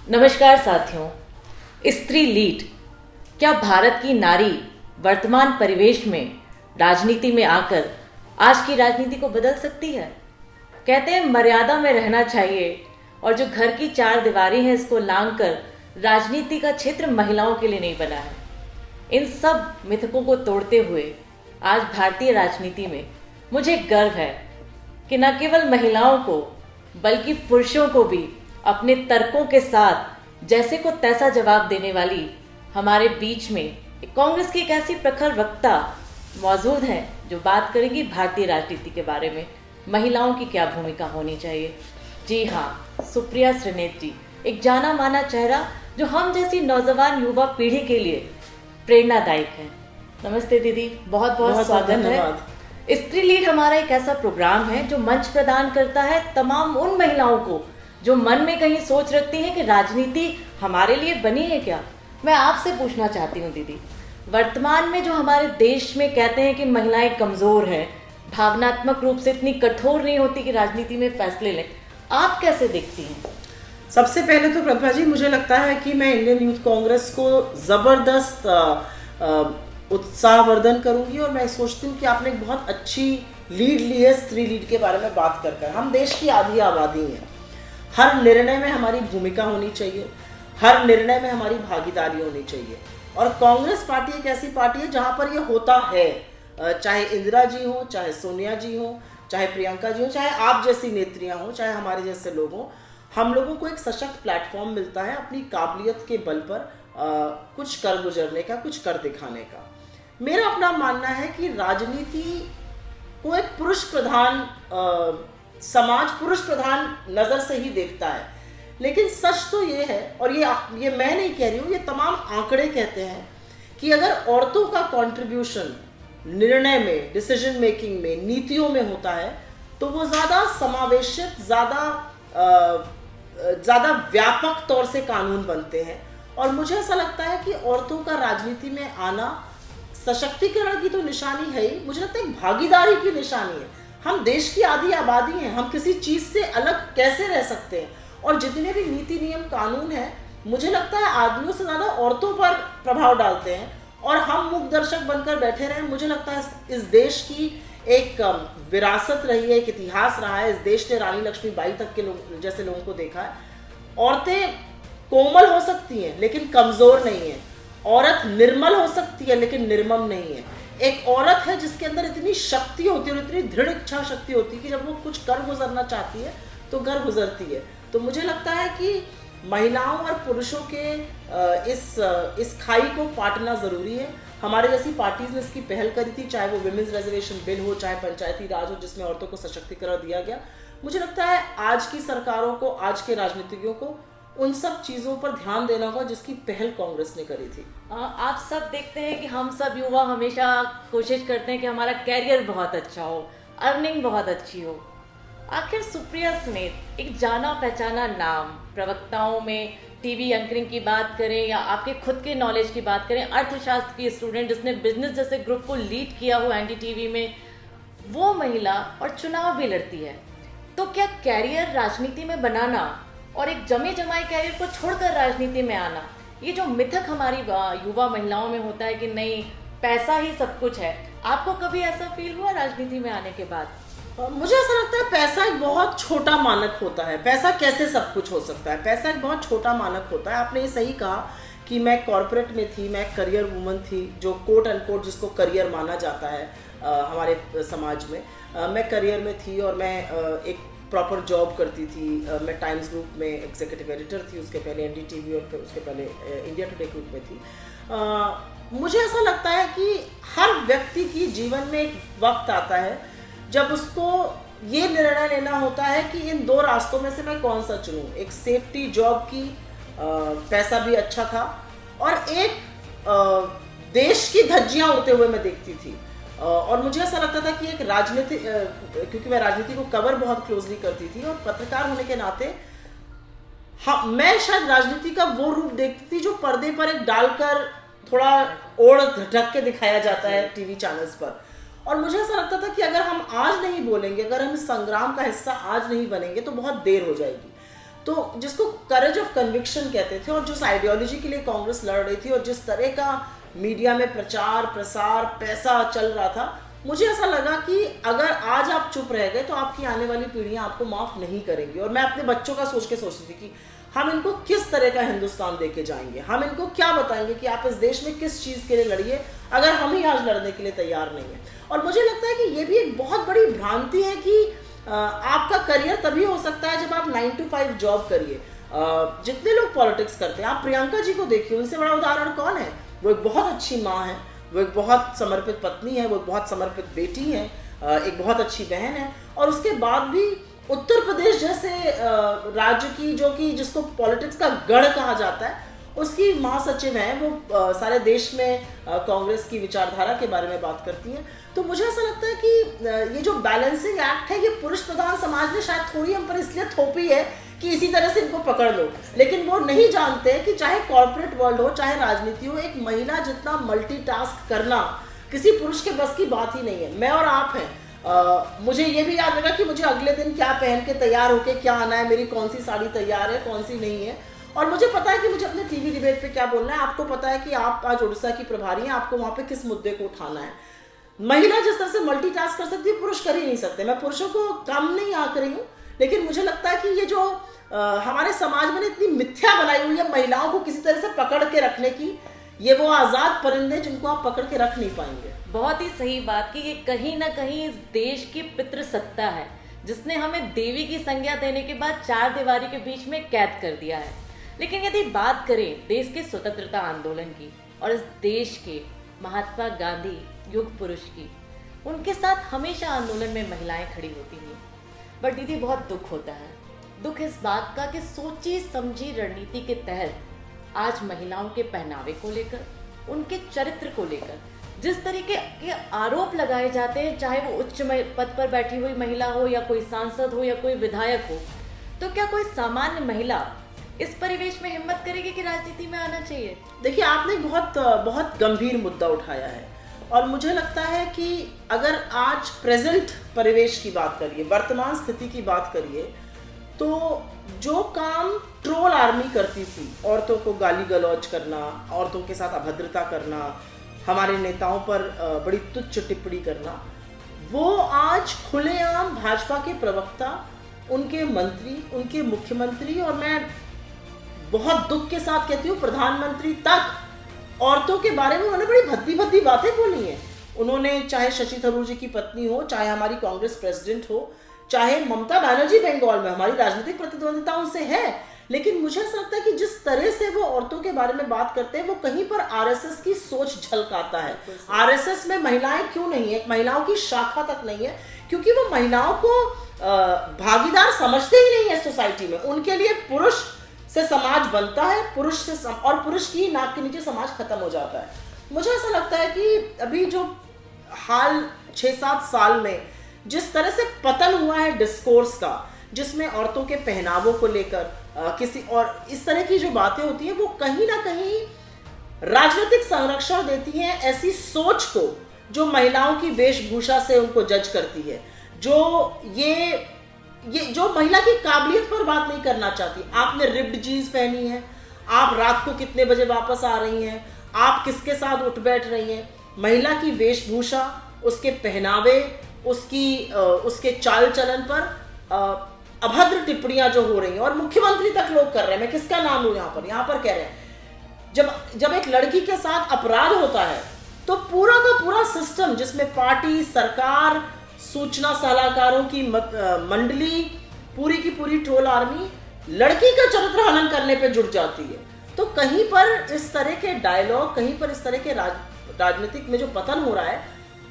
नमस्कार साथियों। स्त्री लीड, क्या भारत की नारी वर्तमान परिवेश में राजनीति में आकर आज की राजनीति को बदल सकती है? कहते हैं मर्यादा में रहना चाहिए और जो घर की चार दीवारी है इसको लांघकर राजनीति का क्षेत्र महिलाओं के लिए नहीं बना है। इन सब मिथकों को तोड़ते हुए आज भारतीय राजनीति में मुझे गर्व है कि न केवल महिलाओं को बल्कि पुरुषों को भी अपने तर्कों के साथ जैसे को तैसा जवाब देने वाली हमारे बीच में कांग्रेस की एक ऐसी प्रखर वक्ता मौजूद हैं जो बात करेंगी भारतीय राजनीति के बारे में, महिलाओं की क्या भूमिका होनी चाहिए। जी हाँ, सुप्रिया श्रीनेत जी एक जाना माना चेहरा जो हम जैसी नौजवान युवा पीढ़ी के लिए प्रेरणादायक है। नमस्ते दीदी, बहुत बहुत स्वागत है। स्त्री लीड हमारा एक ऐसा प्रोग्राम है जो मंच प्रदान करता है तमाम उन महिलाओं को जो मन में कहीं सोच रखती हैं कि राजनीति हमारे लिए बनी है क्या। मैं आपसे पूछना चाहती हूँ दीदी, वर्तमान में जो हमारे देश में कहते हैं कि महिलाएं कमजोर हैं, भावनात्मक रूप से इतनी कठोर नहीं होती कि राजनीति में फैसले लें, आप कैसे देखती हैं? सबसे पहले तो प्रतिभा जी, मुझे लगता है कि मैं इंडियन यूथ कांग्रेस को जबरदस्त उत्साहवर्धन करूंगी और मैं सोचती हूँ कि आपने एक बहुत अच्छी लीड ली है स्त्री लीड के बारे में बात कर। हम देश की आधी आबादी हैं, हर निर्णय में हमारी भूमिका होनी चाहिए, हर निर्णय में हमारी भागीदारी होनी चाहिए। और कांग्रेस पार्टी एक ऐसी पार्टी है जहां पर यह होता है, चाहे इंदिरा जी हो, चाहे सोनिया जी हो, चाहे प्रियंका जी हो, चाहे आप जैसी नेत्रियां हो, चाहे हमारे जैसे लोग हों, हम लोगों को एक सशक्त प्लेटफॉर्म मिलता है अपनी काबिलियत के बल पर कुछ कर गुजरने का, कुछ कर दिखाने का। मेरा अपना मानना है कि राजनीति को एक पुरुष प्रधान समाज, पुरुष प्रधान नजर से ही देखता है, लेकिन सच तो ये है, और ये मैं नहीं कह रही हूँ, ये तमाम आंकड़े कहते हैं कि अगर औरतों का कंट्रीब्यूशन निर्णय में, डिसीजन मेकिंग में, नीतियों में होता है तो वो ज्यादा समावेशित, ज्यादा व्यापक तौर से कानून बनते हैं। और मुझे ऐसा लगता है कि औरतों का राजनीति में आना सशक्तिकरण की तो निशानी है ही, मुझे लगता है भागीदारी की निशानी है। हम देश की आधी आबादी हैं, हम किसी चीज से अलग कैसे रह सकते हैं? और जितने भी नीति नियम कानून हैं, मुझे लगता है आदमियों से ज्यादा औरतों पर प्रभाव डालते हैं और हम मूक दर्शक बनकर बैठे रहे। मुझे लगता है इस देश की एक विरासत रही है, एक इतिहास रहा है। इस देश ने रानी लक्ष्मीबाई तक के जैसे लोगों को देखा है। औरतें कोमल हो सकती हैं लेकिन कमजोर नहीं है, औरत निर्मल हो सकती है लेकिन निर्मम नहीं है। एक औरत है जिसके अंदर इतनी शक्ति होती है और इतनी दृढ़ इच्छा शक्ति होती है कि जब वो कुछ कर गुजरना चाहती है तो कर गुजरती है। तो मुझे लगता है कि महिलाओं और पुरुषों के इस खाई को पाटना जरूरी है। हमारे जैसी पार्टीज ने इसकी पहल करी थी, चाहे वो विमेंस रिजर्वेशन बिल हो, चाहे पंचायती राज हो, जिसमें औरतों को सशक्तिकरण दिया गया। मुझे लगता है आज की सरकारों को, आज के राजनीतिज्ञों को उन सब चीजों पर ध्यान देना होगा जिसकी पहल कांग्रेस ने करी थी। आप सब देखते हैं कि हम सब युवा हमेशा कोशिश करते हैं कि हमारा कैरियर बहुत अच्छा हो, अर्निंग बहुत अच्छी हो। आखिर सुप्रिया श्रीनेत एक जाना पहचाना नाम, प्रवक्ताओं में टीवी एंकरिंग की बात करें या आपके खुद के नॉलेज की बात करें, अर्थशास्त्र की स्टूडेंट जिसने बिजनेस जैसे ग्रुप को लीड किया हो एनडीटीवी में, वो महिला और चुनाव भी लड़ती है। तो क्या कैरियर राजनीति में बनाना और एक जमे जमाए कैरियर को छोड़कर राजनीति में आना, ये जो मिथक हमारी युवा महिलाओं में होता है कि नहीं पैसा ही सब कुछ है, आपको कभी ऐसा फील हुआ राजनीति में आने के बाद? मुझे ऐसा लगता है पैसा एक बहुत छोटा मानक होता है। पैसा कैसे सब कुछ हो सकता है? पैसा एक बहुत छोटा मानक होता है। आपने ये सही कहा कि मैं कॉर्पोरेट में थी, मैं करियर वूमन थी, जो कोट एंड कोट जिसको करियर माना जाता है हमारे समाज में। मैं करियर में थी और मैं एक प्रॉपर जॉब करती थी। मैं टाइम्स ग्रुप में एग्जीक्यूटिव एडिटर थी, उसके पहले एनडीटीवी और फिर उसके पहले इंडिया टुडे ग्रुप में थी। मुझे ऐसा लगता है कि हर व्यक्ति की जीवन में एक वक्त आता है जब उसको ये निर्णय लेना होता है कि इन दो रास्तों में से मैं कौन सा चुनूं। एक सेफ्टी जॉब की, पैसा भी अच्छा था, और एक देश की धज्जियां उड़ते हुए मैं देखती थी। और मुझे ऐसा लगता था कि एक राजनीति, क्योंकि मैं राजनीति को कवर बहुत क्लोजली करती थी और पत्रकार होने के नाते हाँ, मैं शायद राजनीति का वो रूप देखती थी जो पर्दे पर एक डालकर थोड़ा ओढ़ ढक के दिखाया जाता है टीवी चैनल्स पर। और मुझे ऐसा लगता था कि अगर हम आज नहीं बोलेंगे, अगर हम इस संग्राम का हिस्सा आज नहीं बनेंगे तो बहुत देर हो जाएगी। तो जिसको करेज ऑफ कन्विक्शन कहते थे, और जिस आइडियोलॉजी के लिए कांग्रेस लड़ रही थी और जिस तरह का मीडिया में प्रचार प्रसार पैसा चल रहा था, मुझे ऐसा लगा कि अगर आज आप चुप रह गए तो आपकी आने वाली पीढ़ियां आपको माफ नहीं करेंगी। और मैं अपने बच्चों का सोच के सोचती थी कि हम इनको किस तरह का हिंदुस्तान दे के जाएंगे, हम इनको क्या बताएंगे कि आप इस देश में किस चीज़ के लिए लड़िए, अगर हम ही आज लड़ने के लिए तैयार नहीं है। और मुझे लगता है कि ये भी एक बहुत बड़ी भ्रांति है कि आपका करियर तभी हो सकता है जब आप 9 to 5 जॉब करिए। जितने लोग पॉलिटिक्स करते हैं, आप प्रियंका जी को देखिए, उनसे बड़ा उदाहरण कौन है? वो एक बहुत अच्छी माँ है, वो एक बहुत समर्पित पत्नी है, वो एक बहुत समर्पित बेटी है, एक बहुत अच्छी बहन है, और उसके बाद भी उत्तर प्रदेश जैसे राज्य की, जो कि जिसको पॉलिटिक्स का गढ़ कहा जाता है, उसकी महासचिव हैं, वो सारे देश में कांग्रेस की विचारधारा के बारे में बात करती हैं। तो मुझे ऐसा लगता है कि ये जो बैलेंसिंग एक्ट है, ये पुरुष प्रधान समाज ने शायद थोड़ी हम पर इसलिए थोपी है कि इसी तरह से इनको पकड़ लो, लेकिन वो नहीं जानते कि चाहे कॉर्पोरेट वर्ल्ड हो चाहे राजनीति हो, एक महिला जितना मल्टीटास्क करना किसी पुरुष के बस की बात ही नहीं है। मैं और आप हैं, मुझे ये भी याद रखा कि मुझे अगले दिन क्या पहन के तैयार होके क्या आना है, मेरी कौन सी साड़ी तैयार है, कौन सी नहीं है, और मुझे पता है कि मुझे अपने टीवी डिबेट पे क्या बोलना है। आपको पता है कि आप आज उड़ीसा की प्रभारी हैं, आपको वहां पे किस मुद्दे को उठाना है। महिला जिस तरह से मल्टीटास्क कर सकती है, पुरुष कर ही नहीं सकते। मैं पुरुषों को कम नहीं आंक रही हूँ, लेकिन मुझे लगता है कि ये जो हमारे समाज में इतनी मिथ्या बनाई हुई है महिलाओं को किसी तरह से पकड़ के रखने की, ये वो आजाद परिंदे जिनको आप पकड़ के रख नहीं पाएंगे। बहुत ही सही बात कि ये कहीं ना कहीं इस देश की पितृसत्ता है, जिसने हमें देवी की संज्ञा देने के बाद चार दीवारी के बीच में कैद कर दिया है। लेकिन यदि बात करें देश के स्वतंत्रता आंदोलन की और इस देश के महात्मा गांधी युग पुरुष की, उनके साथ हमेशा आंदोलन में महिलाएं खड़ी होती हैं। बट दीदी, बहुत दुख होता है, दुख इस बात का कि सोची समझी रणनीति के तहत आज महिलाओं के पहनावे को लेकर, उनके चरित्र को लेकर जिस तरीके के आरोप लगाए जाते हैं, चाहे वो उच्च पद पर बैठी हुई महिला हो या कोई सांसद हो या कोई विधायक हो, तो क्या कोई सामान्य महिला इस परिवेश में हिम्मत करेगी कि राजनीति में आना चाहिए? देखिए, आपने बहुत गंभीर मुद्दा उठाया है, और मुझे लगता है कि अगर आज प्रेजेंट परिवेश की बात करिए, वर्तमान स्थिति की बात करिए, तो जो काम ट्रोल आर्मी करती थी, औरतों को गाली गलौज करना, औरतों के साथ अभद्रता करना, हमारे नेताओं पर बड़ी तुच्छ टिप्पणी करना, वो आज खुलेआम भाजपा के प्रवक्ता, उनके मंत्री, उनके मुख्यमंत्री, और मैं बहुत दुख के साथ कहती हूँ प्रधानमंत्री तक औरतों के बारे में उन्होंने बड़ी भद्दी भद्दी बातें बोली हैं। उन्होंने, चाहे शशि थरूर जी की पत्नी हो, चाहे हमारी कांग्रेस प्रेसिडेंट हो, चाहे ममता बनर्जी बंगाल में, हमारी राजनीतिक प्रतिद्वंदिता उनसे है, लेकिन मुझे ऐसा लगता है कि जिस तरह से वो औरतों के बारे में बात करते हैं, वो कहीं पर आरएसएस की सोच झलकाता है। आरएसएस में महिलाएं क्यों नहीं है, एक महिलाओं की शाखा तक नहीं है, क्योंकि वो महिलाओं को भागीदार समझते ही नहीं है सोसाइटी में। उनके लिए पुरुष से समाज बनता है, और पुरुष की नाक के नीचे समाज खत्म हो जाता है। मुझे ऐसा लगता है कि अभी जो हाल 6-7 साल में जिस तरह से पतन हुआ है डिस्कोर्स का, जिसमें औरतों के पहनावों को लेकर किसी और इस तरह की जो बातें होती हैं, वो कहीं ना कहीं राजनीतिक संरक्षण देती हैं ऐसी सोच को जो महिलाओं की वेशभूषा से उनको जज करती है, जो ये जो महिला की काबिलियत पर बात नहीं करना चाहती। आपने रिप्ड जीन्स पहनी है, आप रात को कितने बजे वापस आ रही हैं, आप किसके साथ उठ बैठ रही हैं, महिला की वेशभूषा, उसके पहनावे, उसके चाल चलन पर अभद्र टिप्पणियां जो हो रही हैं, और मुख्यमंत्री तक लोग कर रहे हैं। मैं किसका नाम लूं यहाँ पर कह रहे हैं, जब एक लड़की के साथ अपराध होता है तो पूरा का पूरा सिस्टम, जिसमें पार्टी, सरकार, सूचना सलाहकारों की मंडली, पूरी की पूरी ट्रोल आर्मी लड़की का चरित्र हनन करने पे जुट जाती है। तो कहीं पर इस तरह के डायलॉग, कहीं पर इस तरह के राजनीतिक में जो पतन हो रहा है,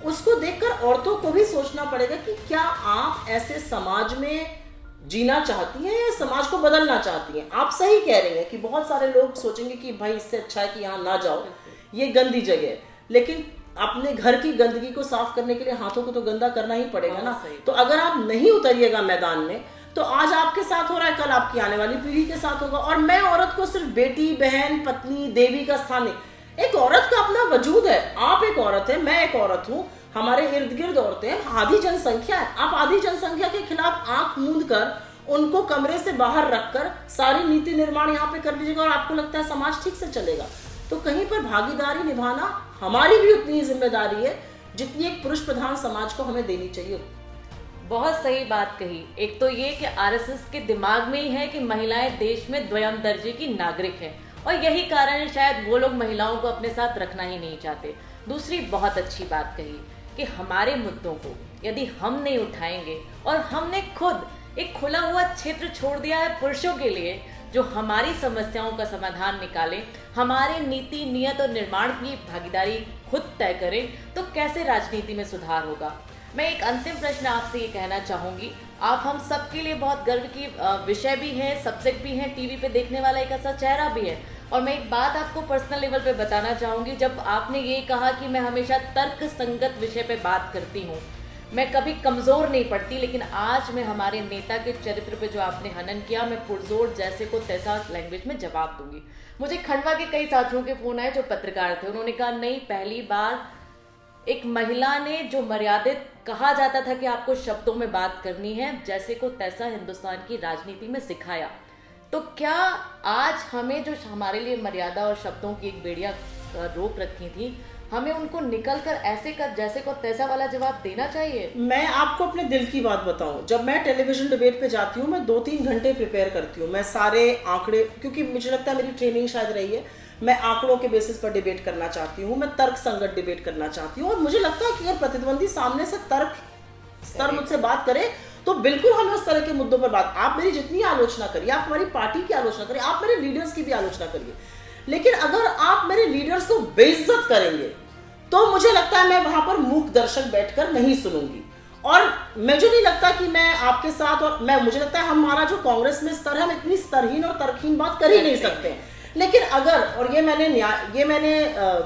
उसको देखकर औरतों को भी सोचना पड़ेगा कि क्या आप ऐसे समाज में जीना चाहती हैं या समाज को बदलना चाहती हैं। आप सही कह रही हैं कि बहुत सारे लोग सोचेंगे कि भाई इससे अच्छा है कि यहाँ ना जाओ, ये गंदी जगह है, लेकिन अपने घर की गंदगी को साफ करने के लिए हाथों को तो गंदा करना ही पड़ेगा ना। तो अगर आप नहीं उतरिएगा मैदान में, तो आज आपके साथ हो रहा है, कल आपकी आने वाली पीढ़ी के साथ होगा। और मैं औरत को सिर्फ बेटी, बहन, पत्नी, देवी का स्थान नहीं, एक औरत का अपना वजूद है। आप एक औरत है, मैं एक औरत हूँ, हमारे इर्द गिर्द औरतें हैं, आधी जनसंख्या है। आप आधी जनसंख्या के खिलाफ आंख मूंद कर उनको कमरे से बाहर रखकर सारी नीति निर्माण यहाँ पे कर लीजिएगा और आपको लगता है समाज ठीक से चलेगा। तो कहीं पर भागीदारी निभाना हमारी भी उतनी ही जिम्मेदारी है जितनी एक पुरुष प्रधान समाज को हमें देनी चाहिए। बहुत सही बात कही। एक तो ये कि आरएसएस के दिमाग में ही है कि महिलाएं देश में द्वयम दर्जे की नागरिक हैं और यही कारण है शायद वो लोग महिलाओं को अपने साथ रखना ही नहीं चाहते। दूसरी बहुत अच्छी बात कही कि हमारे मुद्दों को यदि हम नहीं उठाएंगे और हमने खुद एक खुला हुआ क्षेत्र छोड़ दिया है पुरुषों के लिए जो हमारी समस्याओं का समाधान निकालें, हमारे नीति नियत और निर्माण की भागीदारी खुद तय करें, तो कैसे राजनीति में सुधार होगा। मैं एक अंतिम प्रश्न आपसे ये कहना चाहूँगी, आप हम सबके लिए बहुत गर्व की विषय भी है, सब्जेक्ट भी है, टीवी पे देखने वाला एक ऐसा चेहरा भी है। और मैं एक बात आपको पर्सनल लेवल पे बताना चाहूँगी, जब आपने ये कहा कि मैं हमेशा तर्क संगत विषय पे बात करती हूँ, मैं कभी कमज़ोर नहीं पड़ती, लेकिन आज मैं हमारे नेता के चरित्र पे जो आपने हनन किया, मैं पुरजोर जैसे को तैसा लैंग्वेज में जवाब दूंगी। मुझे खंडवा के कई साथियों के फ़ोन आए जो पत्रकार थे, उन्होंने कहा नहीं, पहली बार एक महिला ने जो मर्यादित कहा जाता था कि आपको शब्दों में बात करनी है, जैसे को तैसा हिंदुस्तान की राजनीति में सिखाया। तो क्या आज हमें जो हमारे लिए मर्यादा और शब्दों की एक बेड़िया रोक रखी थी, हमें उनको निकल कर ऐसे कर जैसे को तैसा वाला जवाब देना चाहिए? मैं आपको अपने दिल की बात बताऊं, जब मैं टेलीविजन डिबेट पे जाती हूँ मैं 2-3 घंटे प्रिपेयर करती हूँ। मैं सारे आंकड़े, क्योंकि मुझे लगता है मेरी ट्रेनिंग शायद रही है, मैं आंकड़ों के बेसिस पर डिबेट करना चाहती हूँ, मैं तर्क संगत डिबेट करना चाहती हूँ। और मुझे लगता है कि अगर प्रतिद्वंदी सामने से तर्क स्तर मुझसे बात करे तो बिल्कुल हमें उस तरह के मुद्दों पर बात, आप मेरी जितनी आलोचना करिए, आप हमारी पार्टी की आलोचना करिए, आप मेरे लीडर्स की भी आलोचना करिए, लेकिन अगर आप मेरे लीडर्स को बेइज्जत करेंगे तो मुझे लगता है मैं वहां पर मूक दर्शक बैठकर नहीं सुनूंगी। और मुझे नहीं लगता कि मैं आपके साथ, और मुझे लगता है हमारा जो कांग्रेस में स्तर है, हम इतनी स्तरहीन और तर्कहीन बात कर ही नहीं सकते। लेकिन अगर, और ये मैंने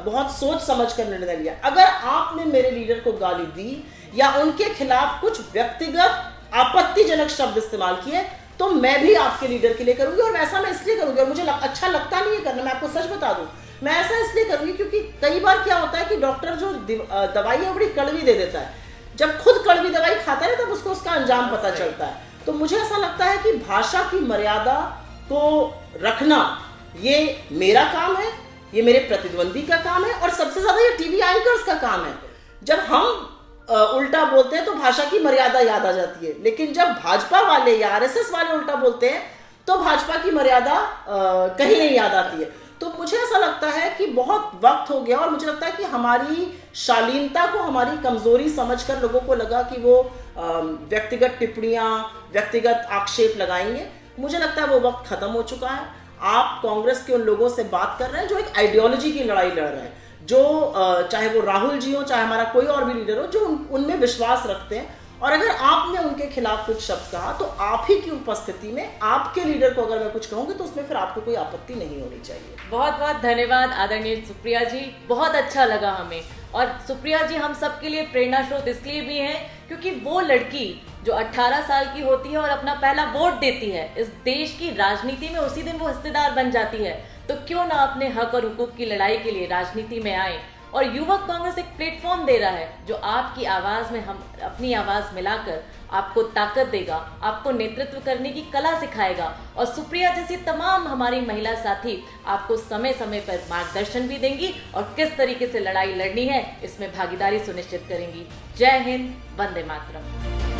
बहुत सोच समझ कर निर्णय लिया, अगर आपने मेरे लीडर को गाली दी या उनके खिलाफ कुछ व्यक्तिगत आपत्तिजनक शब्द इस्तेमाल किए तो मैं भी आपके लीडर के लिए करूंगी। और ऐसा मैं इसलिए करूंगी, और मुझे अच्छा लगता नहीं है करना, मैं आपको सच बता दूं, मैं ऐसा इसलिए करूंगी क्योंकि कई बार क्या होता है कि डॉक्टर जो दवाई है बड़ी कड़वी दे देता है, जब खुद कड़वी दवाई खाता है तब उसको उसका अंजाम पता चलता है। तो मुझे ऐसा लगता है कि भाषा की मर्यादा को रखना ये मेरा काम है, ये मेरे प्रतिद्वंदी का काम है, और सबसे ज्यादा ये टीवी एंकर्स का काम है। जब हम उल्टा बोलते हैं तो भाषा की मर्यादा याद आ जाती है, लेकिन जब भाजपा वाले या आरएसएस वाले उल्टा बोलते हैं तो भाजपा की मर्यादा कहीं नहीं याद आती है। तो मुझे ऐसा लगता है कि बहुत वक्त हो गया, और मुझे लगता है कि हमारी शालीनता को हमारी कमजोरी समझकर लोगों को लगा कि वो व्यक्तिगत टिप्पणियां, व्यक्तिगत आक्षेप लगाएंगे। मुझे लगता है वो वक्त खत्म हो चुका है। आप कांग्रेस के उन लोगों से बात कर रहे हैं जो एक आइडियोलॉजी की लड़ाई लड़ रहे हैं, जो चाहे वो राहुल जी हो, चाहे हमारा कोई और भी लीडर हो, जो उनमें विश्वास रखते हैं। और अगर आपने उनके खिलाफ कुछ शब्द कहा तो आप ही की उपस्थिति में आपके लीडर को अगर मैं कुछ कहूंगी तो उसमें फिर आपको कोई आपत्ति नहीं होनी चाहिए। बहुत बहुत धन्यवाद आदरणीय सुप्रिया जी, बहुत अच्छा लगा हमें। और सुप्रिया जी हम सबके लिए प्रेरणा स्रोत इसलिए भी हैं क्योंकि वो लड़की जो 18 साल की होती है और अपना पहला वोट देती है, इस देश की राजनीति में उसी दिन वो हिस्सेदार बन जाती है। तो क्यों ना अपने हक और हुकूक की लड़ाई के लिए राजनीति में आए। और युवक कांग्रेस एक प्लेटफॉर्म दे रहा है जो आपकी आवाज में हम अपनी आवाज मिलाकर आपको ताकत देगा, आपको नेतृत्व करने की कला सिखाएगा। और सुप्रिया जैसी तमाम हमारी महिला साथी आपको समय समय पर मार्गदर्शन भी देंगी और किस तरीके से लड़ाई लड़नी है इसमें भागीदारी सुनिश्चित करेंगी। जय हिंद, वंदे मातरम।